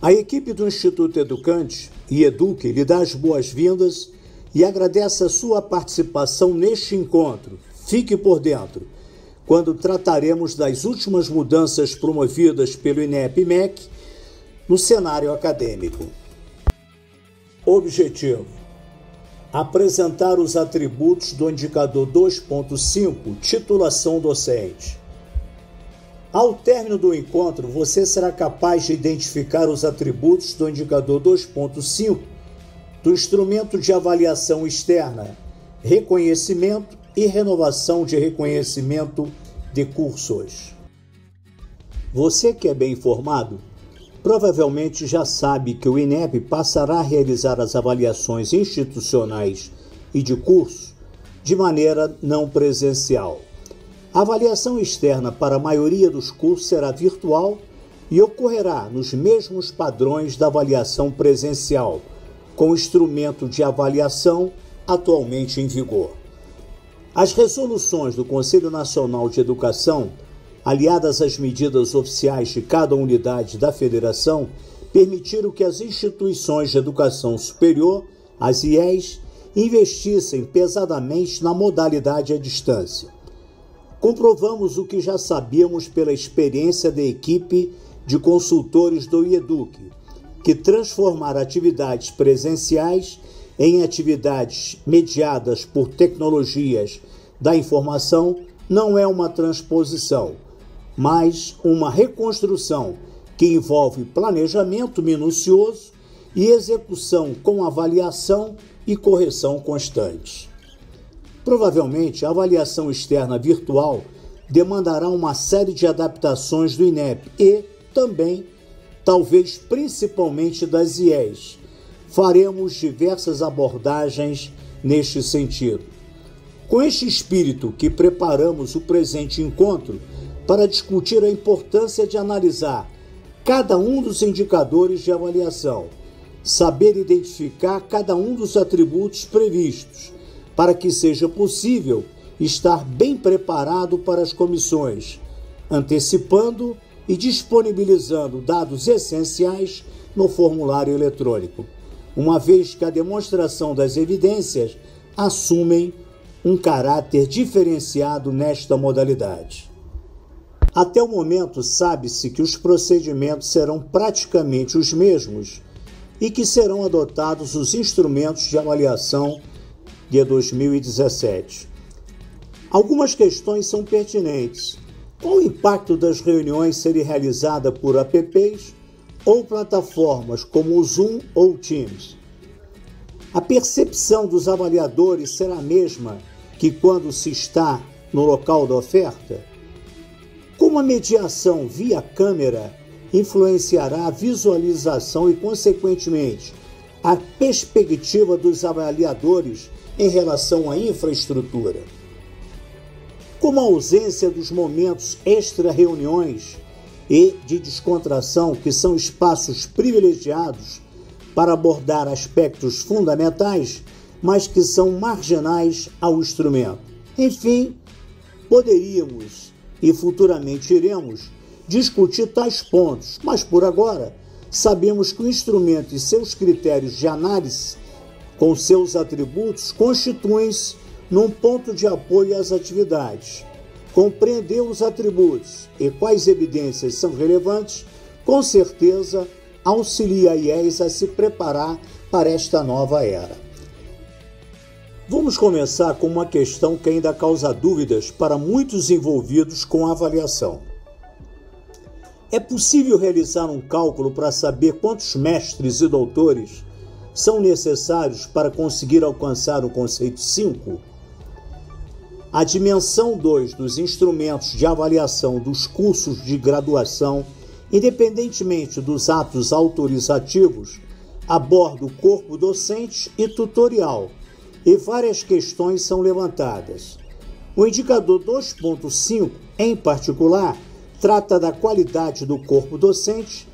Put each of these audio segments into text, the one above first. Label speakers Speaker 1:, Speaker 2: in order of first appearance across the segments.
Speaker 1: A equipe do Instituto Educante e Eduque lhe dá as boas-vindas e agradece a sua participação neste encontro. Fique por dentro, quando trataremos das últimas mudanças promovidas pelo INEP-MEC no cenário acadêmico. Objetivo: apresentar os atributos do indicador 2.5, titulação docente. Ao término do encontro, você será capaz de identificar os atributos do indicador 2.5 do instrumento de avaliação externa, reconhecimento e renovação de reconhecimento de cursos. Você que é bem informado, provavelmente já sabe que o INEP passará a realizar as avaliações institucionais e de curso de maneira não presencial. A avaliação externa para a maioria dos cursos será virtual e ocorrerá nos mesmos padrões da avaliação presencial, com o instrumento de avaliação atualmente em vigor. As resoluções do Conselho Nacional de Educação, aliadas às medidas oficiais de cada unidade da Federação, permitiram que as instituições de educação superior, as IES, investissem pesadamente na modalidade à distância. Comprovamos o que já sabíamos pela experiência da equipe de consultores do IEDUC, que transformar atividades presenciais em atividades mediadas por tecnologias da informação não é uma transposição, mas uma reconstrução que envolve planejamento minucioso e execução com avaliação e correção constantes. Provavelmente, a avaliação externa virtual demandará uma série de adaptações do INEP e, também, talvez principalmente das IES. Faremos diversas abordagens neste sentido. Com este espírito que preparamos o presente encontro para discutir a importância de analisar cada um dos indicadores de avaliação, saber identificar cada um dos atributos previstos, para que seja possível estar bem preparado para as comissões, antecipando e disponibilizando dados essenciais no formulário eletrônico, uma vez que a demonstração das evidências assumem um caráter diferenciado nesta modalidade. Até o momento, sabe-se que os procedimentos serão praticamente os mesmos e que serão adotados os instrumentos de avaliação de 2017. Algumas questões são pertinentes. Qual o impacto das reuniões serem realizadas por apps ou plataformas como o Zoom ou o Teams? A percepção dos avaliadores será a mesma que quando se está no local da oferta? Como a mediação via câmera influenciará a visualização e, consequentemente, a perspectiva dos avaliadores em relação à infraestrutura? Como a ausência dos momentos extra-reuniões e de descontração, que são espaços privilegiados para abordar aspectos fundamentais, mas que são marginais ao instrumento. Enfim, poderíamos e futuramente iremos discutir tais pontos, mas por agora sabemos que o instrumento e seus critérios de análise com seus atributos constituem-se num ponto de apoio às atividades. Compreender os atributos e quais evidências são relevantes, com certeza, auxilia a IES a se preparar para esta nova era. Vamos começar com uma questão que ainda causa dúvidas para muitos envolvidos com a avaliação. É possível realizar um cálculo para saber quantos mestres e doutores são necessários para conseguir alcançar o conceito 5? A dimensão 2 dos instrumentos de avaliação dos cursos de graduação, independentemente dos atos autorizativos, aborda o corpo docente e tutorial, e várias questões são levantadas. O indicador 2.5, em particular, trata da qualidade do corpo docente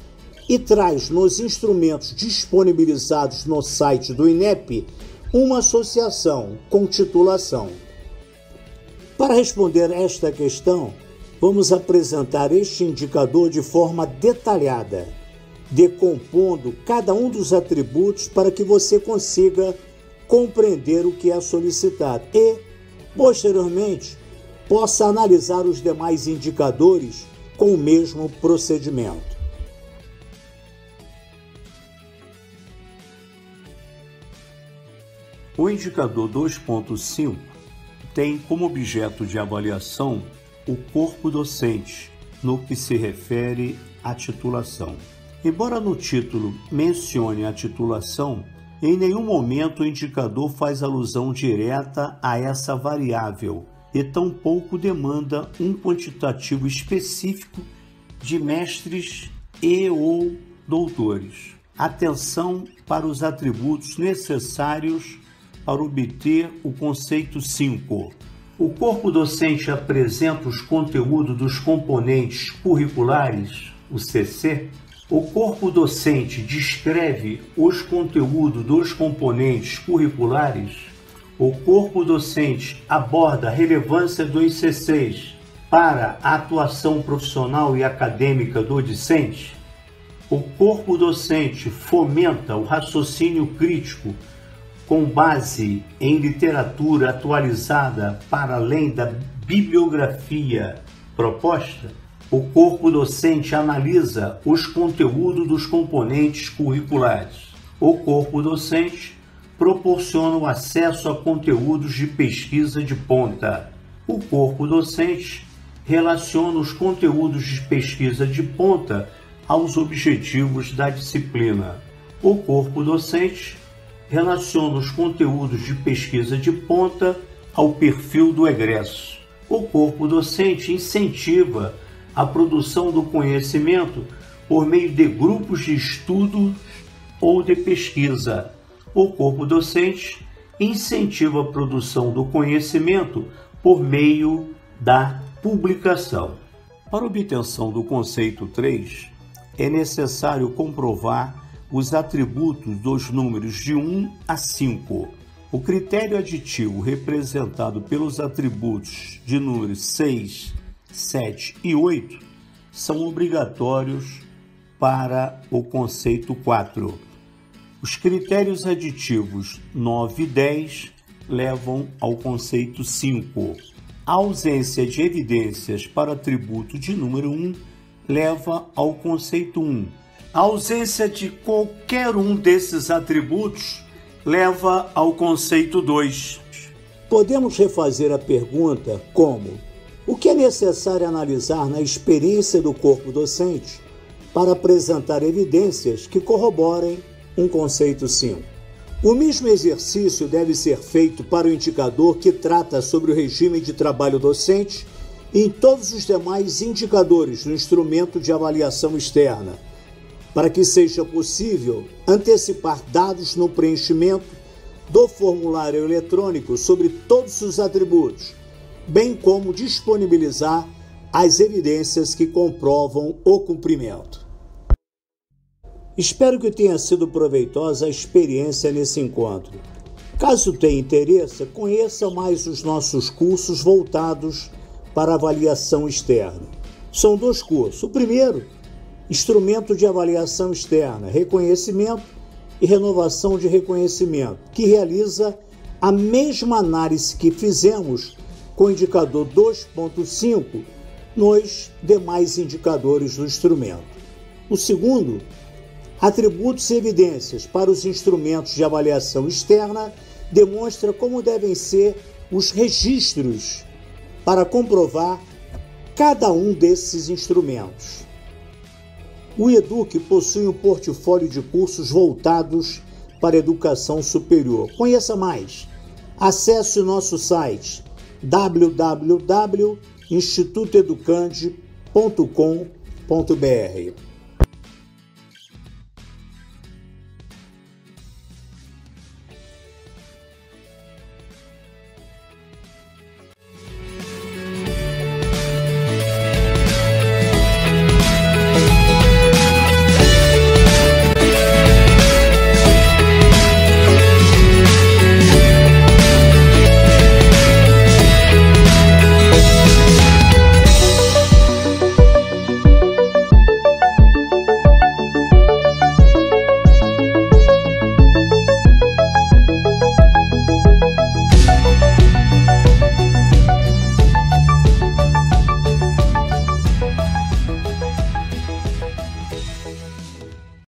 Speaker 1: e traz nos instrumentos disponibilizados no site do INEP uma associação com titulação. Para responder a esta questão, vamos apresentar este indicador de forma detalhada. decompondo cada um dos atributos para que você consiga compreender o que é solicitado e, posteriormente, possa analisar os demais indicadores com o mesmo procedimento. O indicador 2.5 tem como objeto de avaliação o corpo docente, no que se refere à titulação. Embora no título mencione a titulação, em nenhum momento o indicador faz alusão direta a essa variável e tampouco demanda um quantitativo específico de mestres e ou doutores. Atenção para os atributos necessários para obter o conceito 5. O corpo docente apresenta os conteúdos dos componentes curriculares, o CC. O corpo docente descreve os conteúdos dos componentes curriculares. O corpo docente aborda a relevância dos CCs para a atuação profissional e acadêmica do discente. O corpo docente fomenta o raciocínio crítico com base em literatura atualizada para além da bibliografia proposta. O corpo docente analisa os conteúdos dos componentes curriculares. O corpo docente proporciona o acesso a conteúdos de pesquisa de ponta. O corpo docente relaciona os conteúdos de pesquisa de ponta aos objetivos da disciplina. O corpo docente relaciona os conteúdos de pesquisa de ponta ao perfil do egresso. O corpo docente incentiva a produção do conhecimento por meio de grupos de estudo ou de pesquisa. O corpo docente incentiva a produção do conhecimento por meio da publicação. Para obtenção do conceito 3, é necessário comprovar os atributos dos números de 1 a 5. O critério aditivo representado pelos atributos de números 6, 7 e 8 são obrigatórios para o conceito 4. Os critérios aditivos 9 e 10 levam ao conceito 5. A ausência de evidências para o atributo de número 1 leva ao conceito 1. A ausência de qualquer um desses atributos leva ao conceito 2. Podemos refazer a pergunta como: o que é necessário analisar na experiência do corpo docente para apresentar evidências que corroborem um conceito 5? O mesmo exercício deve ser feito para o indicador que trata sobre o regime de trabalho docente e em todos os demais indicadores do instrumento de avaliação externa, para que seja possível antecipar dados no preenchimento do formulário eletrônico sobre todos os atributos, bem como disponibilizar as evidências que comprovam o cumprimento. Espero que tenha sido proveitosa a experiência nesse encontro. Caso tenha interesse, conheça mais os nossos cursos voltados para avaliação externa. São 2 cursos. O primeiro, Instrumento de Avaliação Externa, Reconhecimento e Renovação de Reconhecimento, que realiza a mesma análise que fizemos com o indicador 2.5 nos demais indicadores do instrumento. O segundo, Atributos e Evidências para os Instrumentos de Avaliação Externa, demonstra como devem ser os registros para comprovar cada um desses instrumentos. O EDUC possui um portfólio de cursos voltados para a educação superior. Conheça mais. Acesse o nosso site www.institutoeducande.com.br.